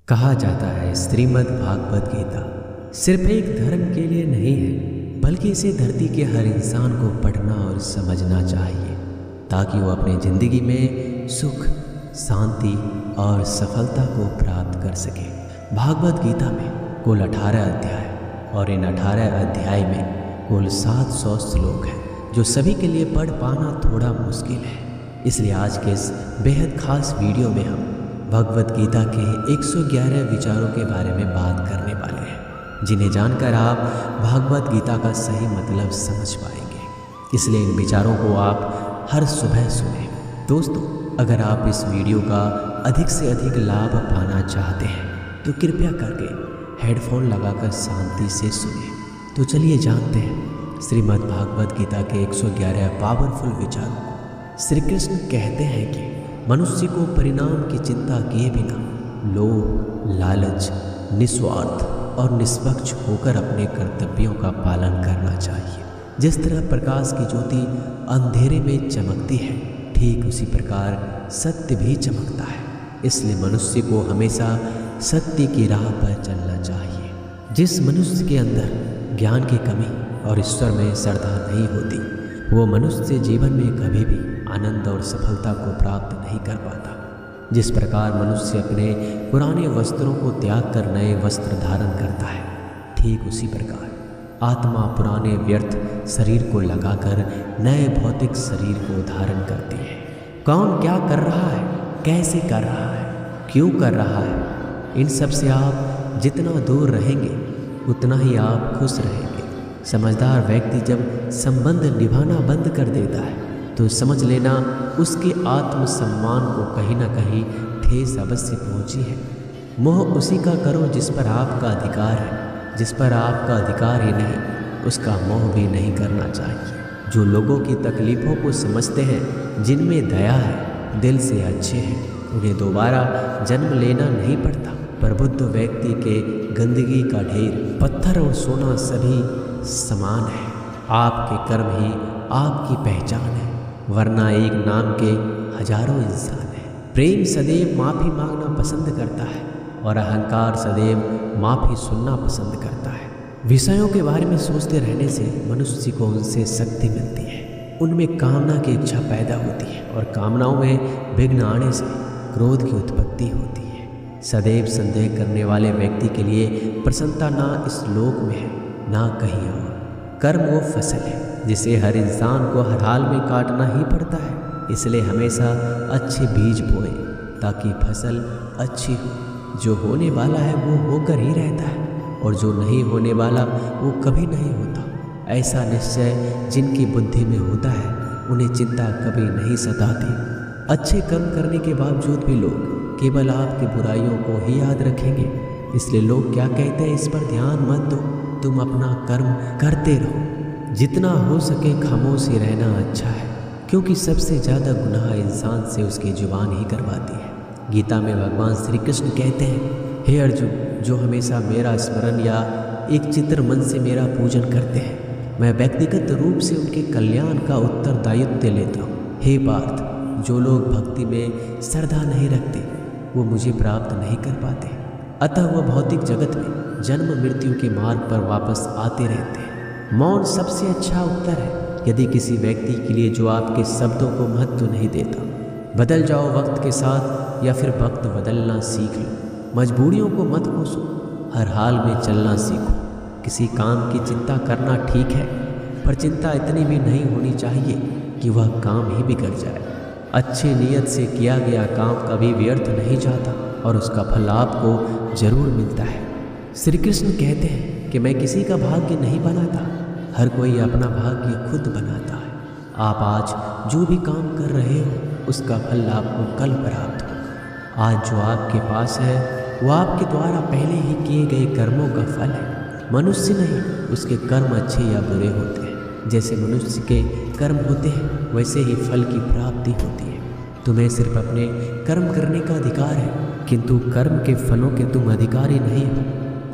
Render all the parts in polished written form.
कहा जाता है श्रीमद् भागवत गीता सिर्फ एक धर्म के लिए नहीं है, बल्कि इसे धरती के हर इंसान को पढ़ना और समझना चाहिए ताकि वो अपनी ज़िंदगी में सुख, शांति और सफलता को प्राप्त कर सके। भागवत गीता में कुल 18 अध्याय और इन 18 अध्याय में कुल 700 श्लोक हैं, जो सभी के लिए पढ़ पाना थोड़ा मुश्किल है। इसलिए आज के इस बेहद खास वीडियो में हम भगवत गीता के 111 विचारों के बारे में बात करने वाले हैं, जिन्हें जानकर आप भागवत गीता का सही मतलब समझ पाएंगे। इसलिए इन विचारों को आप हर सुबह सुनें। दोस्तों, अगर आप इस वीडियो का अधिक से अधिक लाभ पाना चाहते हैं तो कृपया करके हेडफोन लगाकर शांति से सुनें। तो चलिए जानते हैं श्रीमद् भागवत गीता के 111 पावरफुल विचारों। श्री कृष्ण कहते हैं कि मनुष्य को परिणाम की चिंता किए बिना लोभ, लालच, निस्वार्थ और निष्पक्ष होकर अपने कर्तव्यों का पालन करना चाहिए। जिस तरह प्रकाश की ज्योति अंधेरे में चमकती है, ठीक उसी प्रकार सत्य भी चमकता है। इसलिए मनुष्य को हमेशा सत्य की राह पर चलना चाहिए। जिस मनुष्य के अंदर ज्ञान की कमी और ईश्वर में श्रद्धा नहीं होती, वो मनुष्य जीवन में कभी भी आनंद और सफलता को प्राप्त नहीं कर पाता। जिस प्रकार मनुष्य अपने पुराने वस्त्रों को त्याग कर नए वस्त्र धारण करता है, ठीक उसी प्रकार आत्मा पुराने व्यर्थ शरीर को लगाकर नए भौतिक शरीर को धारण करती है। कौन क्या कर रहा है, कैसे कर रहा है, क्यों कर रहा है, इन सब से आप जितना दूर रहेंगे उतना ही आप खुश रहेंगे। समझदार व्यक्ति जब संबंध निभाना बंद कर देता है तो समझ लेना उसके आत्मसम्मान को कहीं ना कहीं ठेस अवश्य पहुंची है। मोह उसी का करो जिस पर आपका अधिकार है, जिस पर आपका अधिकार ही नहीं उसका मोह भी नहीं करना चाहिए। जो लोगों की तकलीफ़ों को समझते हैं, जिनमें दया है, दिल से अच्छे हैं, उन्हें दोबारा जन्म लेना नहीं पड़ता। पर बुद्ध व्यक्ति के गंदगी का ढेर, पत्थर और सोना सभी समान है। आपके कर्म ही आपकी पहचान है, वरना एक नाम के हजारों इंसान हैं। प्रेम सदैव माफ़ी मांगना पसंद करता है और अहंकार सदैव माफ़ी सुनना पसंद करता है। विषयों के बारे में सोचते रहने से मनुष्य को उनसे शक्ति मिलती है, उनमें कामना की इच्छा पैदा होती है और कामनाओं में विघ्न आने से क्रोध की उत्पत्ति होती है। सदैव संदेह करने वाले व्यक्ति के लिए प्रसन्नता ना इस लोक में है ना कहीं और। कर्म वो फसल है जिसे हर इंसान को हर हाल में काटना ही पड़ता है। इसलिए हमेशा अच्छे बीज बोएं ताकि फसल अच्छी हो। जो होने वाला है वो होकर ही रहता है और जो नहीं होने वाला वो कभी नहीं होता। ऐसा निश्चय जिनकी बुद्धि में होता है उन्हें चिंता कभी नहीं सताती। अच्छे कर्म करने के बावजूद भी लोग केवल आपकी बुराइयों को ही याद रखेंगे। इसलिए लोग क्या कहते हैं इस पर ध्यान मत दो, तुम अपना कर्म करते रहो। जितना हो सके खामोश ही रहना अच्छा है, क्योंकि सबसे ज़्यादा गुनाह इंसान से उसकी जुबान ही करवाती है। गीता में भगवान श्री कृष्ण कहते हैं, हे अर्जुन, जो हमेशा मेरा स्मरण या एक चित्र मन से मेरा पूजन करते हैं, मैं व्यक्तिगत रूप से उनके कल्याण का उत्तरदायित्व लेता हूँ। हे पार्थ, जो लोग भक्ति में श्रद्धा नहीं रखते वो मुझे प्राप्त नहीं कर पाते, अतः वह भौतिक जगत में जन्म मृत्यु के मार्ग पर वापस आते रहते हैं। मौन सबसे अच्छा उत्तर है यदि किसी व्यक्ति के लिए जो आपके शब्दों को महत्व नहीं देता। बदल जाओ वक्त के साथ या फिर वक्त बदलना सीख लो। मजबूरियों को मत कोसो, हर हाल में चलना सीखो। किसी काम की चिंता करना ठीक है, पर चिंता इतनी भी नहीं होनी चाहिए कि वह काम ही बिगड़ जाए। अच्छी नीयत से किया गया काम कभी व्यर्थ नहीं जाता और उसका फल आपको जरूर मिलता है। श्री कृष्ण कहते हैं कि मैं किसी का भाग्य नहीं बनाता, हर कोई अपना भाग्य खुद बनाता है। आप आज जो भी काम कर रहे हो उसका फल आपको कल प्राप्त होगा। आज जो आपके पास है वो आपके द्वारा पहले ही किए गए कर्मों का फल है। मनुष्य नहीं, उसके कर्म अच्छे या बुरे होते हैं। जैसे मनुष्य के कर्म होते हैं वैसे ही फल की प्राप्ति होती है। तुम्हें सिर्फ अपने कर्म करने का अधिकार है, किंतु कर्म के फलों के तुम अधिकारी नहीं हो।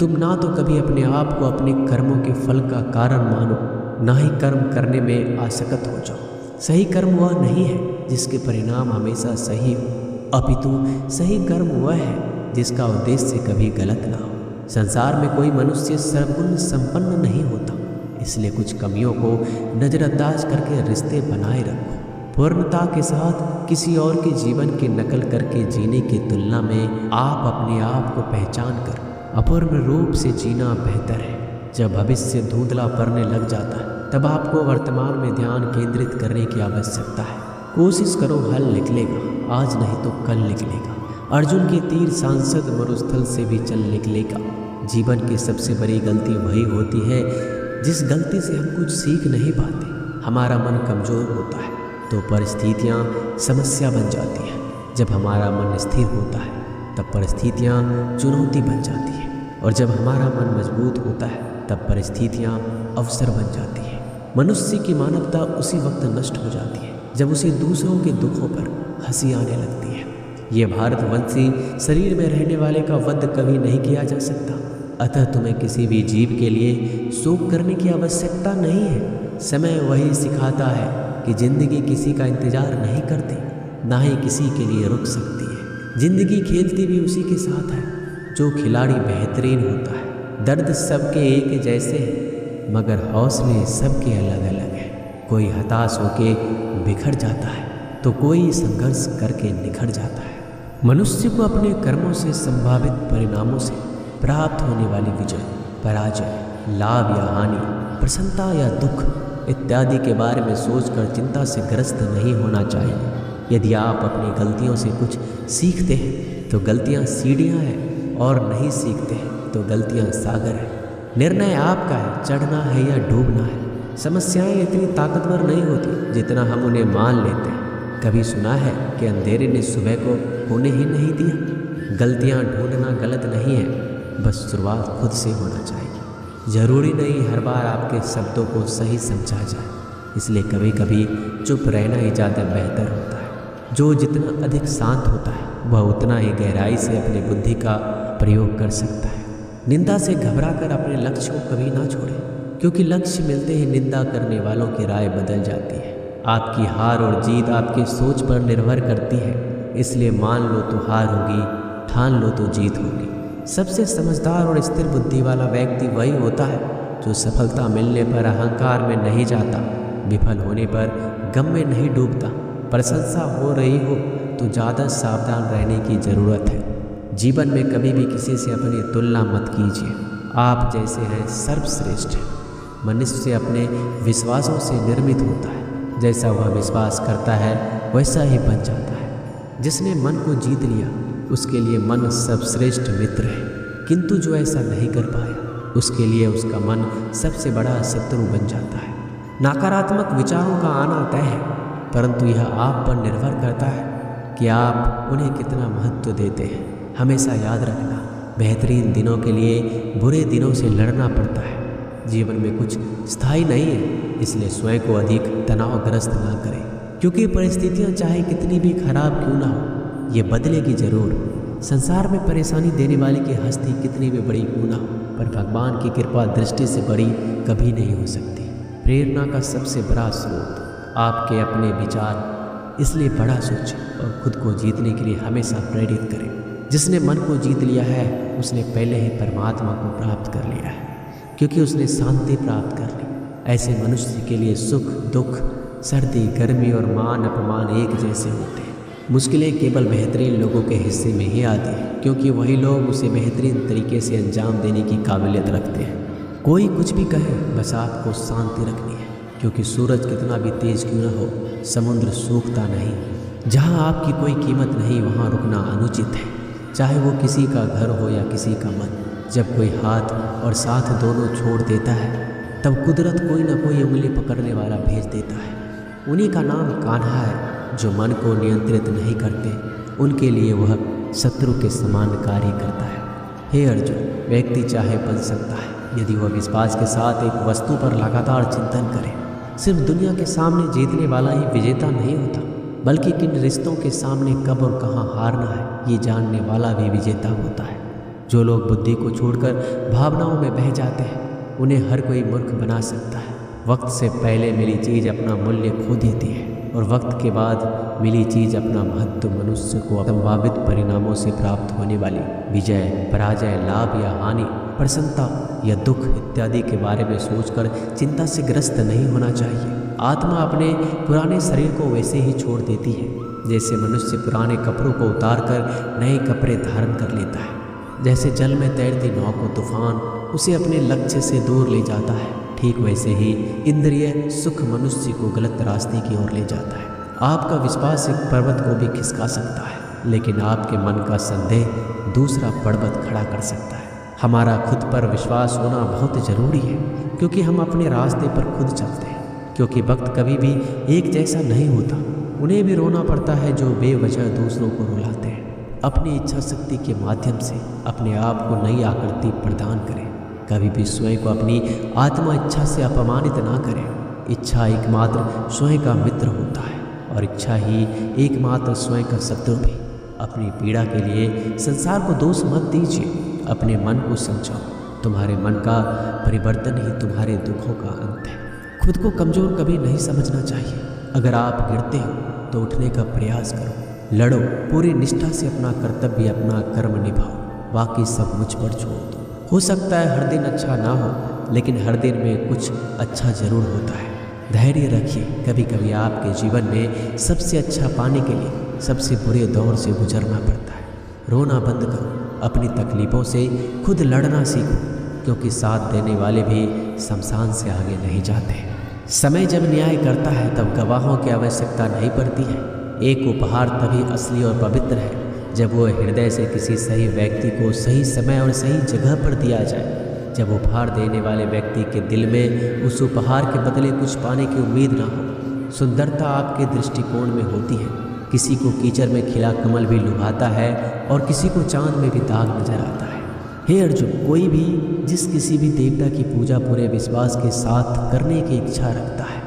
तुम ना तो कभी अपने आप को अपने कर्मों के फल का कारण मानो, ना ही कर्म करने में आसक्त हो जाओ। सही कर्म वह नहीं है जिसके परिणाम हमेशा सही हो, अपितु सही कर्म वह है जिसका उद्देश्य कभी गलत ना हो। संसार में कोई मनुष्य सर्वगुण संपन्न नहीं होता, इसलिए कुछ कमियों को नज़रअंदाज करके रिश्ते बनाए रखो। पूर्णता के साथ किसी और के जीवन की नकल करके जीने की तुलना में आप अपने आप को पहचान कर अपूर्ण रूप से जीना बेहतर है। जब भविष्य धुंधला पड़ने लग जाता है तब आपको वर्तमान में ध्यान केंद्रित करने की आवश्यकता है। कोशिश करो, हल निकलेगा, आज नहीं तो कल निकलेगा। अर्जुन के तीर सांसद मरुस्थल से भी चल निकलेगा। जीवन की सबसे बड़ी गलती वही होती है जिस गलती से हम कुछ सीख नहीं पाते। हमारा मन कमज़ोर होता है तो परिस्थितियाँ समस्या बन जाती हैं। जब हमारा मन स्थिर होता है तब परिस्थितियाँ चुनौती बन जाती हैं, और जब हमारा मन मजबूत होता है तब परिस्थितियाँ अवसर बन जाती हैं। मनुष्य की मानवता उसी वक्त नष्ट हो जाती है जब उसे दूसरों के दुखों पर हंसी आने लगती है। ये भारतवंशी शरीर में रहने वाले का वध कभी नहीं किया जा सकता, अतः तुम्हें किसी भी जीव के लिए शोक करने की आवश्यकता नहीं है। समय वही सिखाता है कि जिंदगी किसी का इंतजार नहीं करती, ना ही किसी के लिए रुक सकती है। जिंदगी खेलती भी उसी के साथ है जो खिलाड़ी बेहतरीन होता है। दर्द सबके एक जैसे हैं मगर हौसले सबके अलग अलग हैं। कोई हताश होके बिखर जाता है तो कोई संघर्ष करके निखर जाता है। मनुष्य को अपने कर्मों से संभावित परिणामों से प्राप्त होने वाली विजय, पराजय, लाभ या हानि, प्रसन्नता या दुख इत्यादि के बारे में सोचकर चिंता से ग्रस्त नहीं होना चाहिए। यदि आप अपनी गलतियों से कुछ सीखते हैं तो गलतियाँ सीढ़ियाँ हैं, और नहीं सीखते हैं तो गलतियाँ सागर है। निर्णय आपका है, चढ़ना है या डूबना है। समस्याएं इतनी ताकतवर नहीं होती जितना हम उन्हें मान लेते हैं। कभी सुना है कि अंधेरे ने सुबह को होने ही नहीं दिया। गलतियाँ ढूंढना गलत नहीं है, बस शुरुआत खुद से होना चाहिए। ज़रूरी नहीं हर बार आपके शब्दों को सही समझा जाए, इसलिए कभी कभी चुप रहना ही ज़्यादा बेहतर होता है। जो जितना अधिक शांत होता है वह उतना ही गहराई से अपनी बुद्धि का प्रयोग कर सकता है। निंदा से घबराकर अपने लक्ष्य को कभी ना छोड़ें, क्योंकि लक्ष्य मिलते ही निंदा करने वालों की राय बदल जाती है। आपकी हार और जीत आपकी सोच पर निर्भर करती है, इसलिए मान लो तो हार होगी, ठान लो तो जीत होगी। सबसे समझदार और स्थिर बुद्धि वाला व्यक्ति वही होता है जो सफलता मिलने पर अहंकार में नहीं जाता, विफल होने पर गम में नहीं डूबता। प्रशंसा हो रही हो तो ज़्यादा सावधान रहने की ज़रूरत है। जीवन में कभी भी किसी से अपनी तुलना मत कीजिए। आप जैसे हैं सर्वश्रेष्ठ हैं। मनुष्य अपने विश्वासों से निर्मित होता है, जैसा वह विश्वास करता है वैसा ही बन जाता है। जिसने मन को जीत लिया उसके लिए मन सर्वश्रेष्ठ मित्र है, किंतु जो ऐसा नहीं कर पाया उसके लिए उसका मन सबसे बड़ा शत्रु बन जाता है। नकारात्मक विचारों का आना तय है, परंतु यह आप पर निर्भर करता है कि आप उन्हें कितना महत्व देते हैं। हमेशा याद रखना, बेहतरीन दिनों के लिए बुरे दिनों से लड़ना पड़ता है। जीवन में कुछ स्थायी नहीं है, इसलिए स्वयं को अधिक तनावग्रस्त ना करें, क्योंकि परिस्थितियां चाहे कितनी भी खराब क्यों ना हो, ये बदलेगी जरूर। संसार में परेशानी देने वाले की हस्ती कितनी भी बड़ी क्यों ना हो, पर भगवान की कृपा दृष्टि से बड़ी कभी नहीं हो सकती। प्रेरणा का सबसे बड़ा स्रोत आपके अपने विचार, इसलिए बड़ा सोचें और खुद को जीतने के लिए हमेशा प्रेरित करें। जिसने मन को जीत लिया है उसने पहले ही परमात्मा को प्राप्त कर लिया है, क्योंकि उसने शांति प्राप्त कर ली। ऐसे मनुष्य के लिए सुख दुख, सर्दी गर्मी और मान अपमान एक जैसे होते हैं। मुश्किलें केवल बेहतरीन लोगों के हिस्से में ही आती हैं, क्योंकि वही लोग उसे बेहतरीन तरीके से अंजाम देने की काबिलियत रखते हैं। कोई कुछ भी कहे, बस आपको शांति रखनी है, क्योंकि सूरज कितना भी तेज क्यों न हो, समुद्र सूखता नहीं। जहाँ आपकी कोई कीमत नहीं वहाँ रुकना अनुचित है, चाहे वो किसी का घर हो या किसी का मन। जब कोई हाथ और साथ दोनों छोड़ देता है तब कुदरत कोई ना कोई उंगली पकड़ने वाला भेज देता है। उन्हीं का नाम कान्हा है। जो मन को नियंत्रित नहीं करते उनके लिए वह शत्रु के समान कार्य करता है। हे अर्जुन, व्यक्ति चाहे बन सकता है यदि वह विश्वास के साथ एक वस्तु पर लगातार चिंतन करे। सिर्फ दुनिया के सामने जीतने वाला ही विजेता नहीं होता, बल्कि किन रिश्तों के सामने कब और कहाँ हारना है ये जानने वाला भी विजेता होता है। जो लोग बुद्धि को छोड़कर भावनाओं में बह जाते हैं उन्हें हर कोई मूर्ख बना सकता है। वक्त से पहले मिली चीज़ अपना मूल्य खो देती है। और वक्त के बाद मिली चीज़ अपना महत्व मनुष्य को संभावित परिणामों से प्राप्त होने वाली विजय, पराजय, लाभ या हानि, प्रसन्नता या दुख इत्यादि के बारे में सोचकर चिंता से ग्रस्त नहीं होना चाहिए। आत्मा अपने पुराने शरीर को वैसे ही छोड़ देती है जैसे मनुष्य पुराने कपड़ों को उतारकर नए कपड़े धारण कर लेता है। जैसे जल में तैरती नाव को तूफान उसे अपने लक्ष्य से दूर ले जाता है, ठीक वैसे ही इंद्रिय सुख मनुष्य को गलत रास्ते की ओर ले जाता है। आपका विश्वास एक पर्वत को भी खिसका सकता है, लेकिन आपके मन का संदेह दूसरा पर्वत खड़ा कर सकता है। हमारा खुद पर विश्वास होना बहुत ज़रूरी है, क्योंकि हम अपने रास्ते पर खुद चलते हैं। क्योंकि वक्त कभी भी एक जैसा नहीं होता, उन्हें भी रोना पड़ता है जो बेवजह दूसरों को रुलाते हैं। अपनी इच्छा शक्ति के माध्यम से अपने आप को नई आकृति प्रदान करें। कभी भी स्वयं को अपनी आत्मा इच्छा से अपमानित ना करें। इच्छा एकमात्र स्वयं का मित्र होता है और इच्छा ही एकमात्र स्वयं का शत्रु भी। अपनी पीड़ा के लिए संसार को दोष मत दीजिए, अपने मन को समझाओ। तुम्हारे मन का परिवर्तन ही तुम्हारे दुखों का अंत है। खुद को कमज़ोर कभी नहीं समझना चाहिए। अगर आप गिरते हो तो उठने का प्रयास करो, लड़ो, पूरी निष्ठा से अपना कर्तव्य, अपना कर्म निभाओ, बाकी सब मुझ पर छोड़ दो। हो सकता है हर दिन अच्छा ना हो, लेकिन हर दिन में कुछ अच्छा जरूर होता है। धैर्य रखिए। कभी कभी आपके जीवन में सबसे अच्छा पाने के लिए सबसे बुरे दौर से गुजरना पड़ता है। रोना बंद करो, अपनी तकलीफ़ों से खुद लड़ना सीखो, क्योंकि साथ देने वाले भी शमशान से आगे नहीं जाते। समय जब न्याय करता है तब गवाहों की आवश्यकता नहीं पड़ती है। एक उपहार तभी असली और पवित्र है जब वह हृदय से किसी सही व्यक्ति को सही समय और सही जगह पर दिया जाए। जब उपहार देने वाले व्यक्ति के दिल में उस उपहार के बदले कुछ पाने की उम्मीद ना हो। सुंदरता आपके दृष्टिकोण में होती है। किसी को कीचड़ में खिला कमल भी लुभाता है और किसी को चांद में भी दाग नजर आता है। हे अर्जुन, कोई भी जिस किसी भी देवता की पूजा पूरे विश्वास के साथ करने की इच्छा रखता है,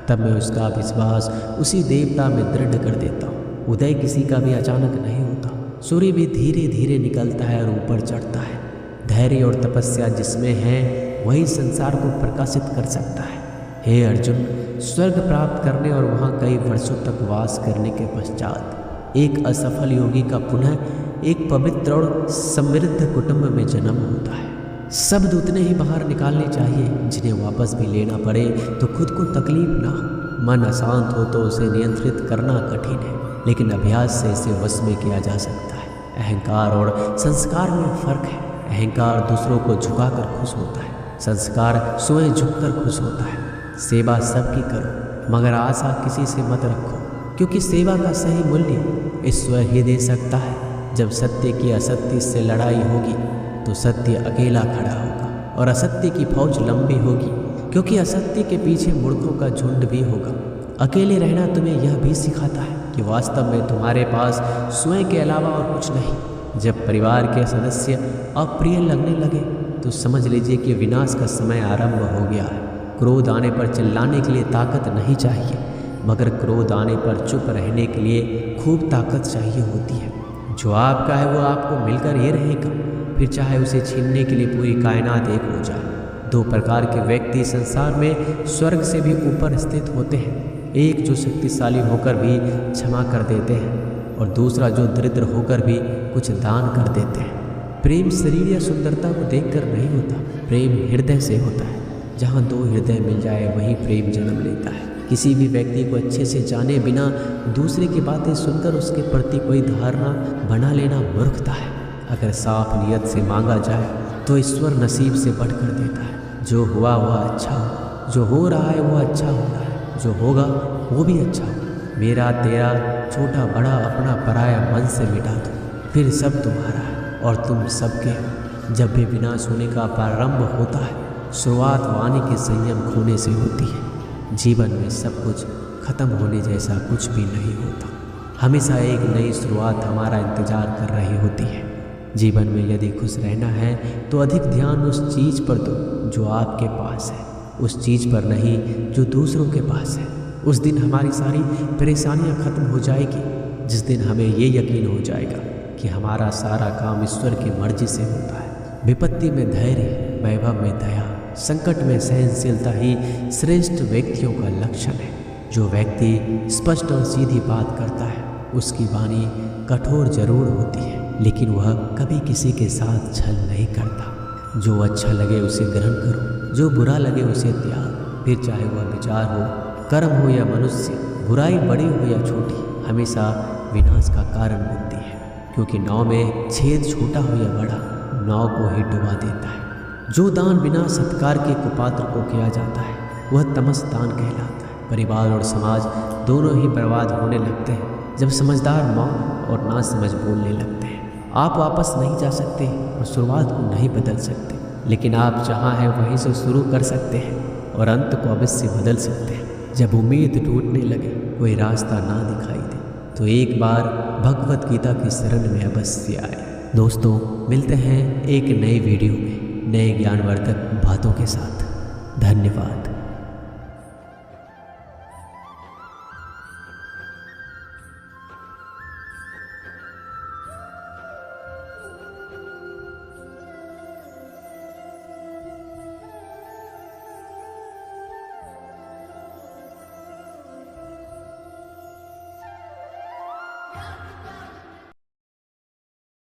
तब मैं उसका विश्वास उसी देवता में दृढ़ कर देता हूँ। उदय किसी का भी अचानक नहीं होता। सूर्य भी धीरे धीरे निकलता है और ऊपर चढ़ता है। धैर्य और तपस्या जिसमें है वही संसार को प्रकाशित कर सकता है। हे अर्जुन, स्वर्ग प्राप्त करने और वहाँ कई वर्षों तक वास करने के पश्चात एक असफल योगी का पुनः एक पवित्र और समृद्ध कुटुंब में जन्म होता है। शब्द उतने ही बाहर निकालने चाहिए जिन्हें वापस भी लेना पड़े तो खुद को तकलीफ ना हो। मन अशांत हो तो उसे नियंत्रित करना कठिन है, लेकिन अभ्यास से इसे वश में किया जा सकता है। अहंकार और संस्कार में फर्क है। अहंकार दूसरों को झुकाकर खुश होता है, संस्कार स्वयं झुककर खुश होता है। सेवा सबकी करो, मगर आशा किसी से मत रखो, क्योंकि सेवा का सही मूल्य ईश्वर ही दे सकता है। जब सत्य की असत्य से लड़ाई होगी तो सत्य अकेला खड़ा होगा और असत्य की फौज लंबी होगी, क्योंकि असत्य के पीछे मूर्खों का झुंड भी होगा। अकेले रहना तुम्हें यह भी सिखाता है कि वास्तव में तुम्हारे पास स्वयं के अलावा और कुछ नहीं। जब परिवार के सदस्य अप्रिय लगने लगे तो समझ लीजिए कि विनाश का समय आरंभ हो गया है। क्रोध आने पर चिल्लाने के लिए ताकत नहीं चाहिए, मगर क्रोध आने पर चुप रहने के लिए खूब ताकत चाहिए होती है। जो आपका है वो आपको मिलकर ये रहेगा, फिर चाहे उसे छीनने के लिए पूरी कायनात एक हो जाए। दो प्रकार के व्यक्ति संसार में स्वर्ग से भी ऊपर स्थित होते हैं। एक जो शक्तिशाली होकर भी क्षमा कर देते हैं और दूसरा जो दरिद्र होकर भी कुछ दान कर देते हैं। प्रेम शरीर या सुंदरता को देखकर नहीं होता, प्रेम हृदय से होता है। जहाँ दो हृदय मिल जाए वहीं प्रेम जन्म लेता है। किसी भी व्यक्ति को अच्छे से जाने बिना दूसरे की बातें सुनकर उसके प्रति कोई धारणा बना लेना मूर्खता है। अगर साफ नियत से मांगा जाए तो ईश्वर नसीब से बढ़कर देता है। जो हुआ वह अच्छा हो, जो हो रहा है वह अच्छा हो रहा है, जो होगा वो भी अच्छा हो। मेरा तेरा छोटा बड़ा अपना पराया मन से मिटा दो, फिर सब तुम्हारा है और तुम सबके हो। जब भी विनाश होने का प्रारंभ होता है, शुरुआत वाणी के संयम खोने से होती है। जीवन में सब कुछ खत्म होने जैसा कुछ भी नहीं होता। हमेशा एक नई शुरुआत हमारा इंतजार कर रही होती है। जीवन में यदि खुश रहना है तो अधिक ध्यान उस चीज़ पर दो जो आपके पास है, उस चीज़ पर नहीं जो दूसरों के पास है। उस दिन हमारी सारी परेशानियां खत्म हो जाएगी, जिस दिन हमें ये यकीन हो जाएगा कि हमारा सारा काम ईश्वर की मर्जी से होता है। विपत्ति में धैर्य, वैभव में दया, संकट में सहनशीलता ही श्रेष्ठ व्यक्तियों का लक्षण है। जो व्यक्ति स्पष्ट और सीधी बात करता है उसकी वाणी कठोर जरूर होती है, लेकिन वह कभी किसी के साथ छल नहीं करता। जो अच्छा लगे उसे ग्रहण करो, जो बुरा लगे उसे त्याग। फिर चाहे वह विचार हो, कर्म हो या मनुष्य, बुराई बड़ी हो या छोटी, हमेशा विनाश का कारण बनती है। क्योंकि नाव में छेद छोटा हो या बड़ा, नाव को ही डुबा देता है। जो दान बिना सत्कार के कुपात्र को किया जाता है वह तमस दान कहलाता है। परिवार और समाज दोनों ही बर्बाद होने लगते हैं जब समझदार मौन और ना समझ बोलने लगते हैं। आप वापस नहीं जा सकते और शुरुआत को नहीं बदल सकते, लेकिन आप जहाँ हैं वहीं से शुरू कर सकते हैं और अंत को अवश्य बदल सकते हैं। जब उम्मीद टूटने लगे, कोई रास्ता ना दिखाई दे, तो एक बार भगवत गीता की शरण में अवश्य आए। दोस्तों, मिलते हैं एक नई वीडियो में नए ज्ञानवर्धक बातों के साथ। धन्यवाद।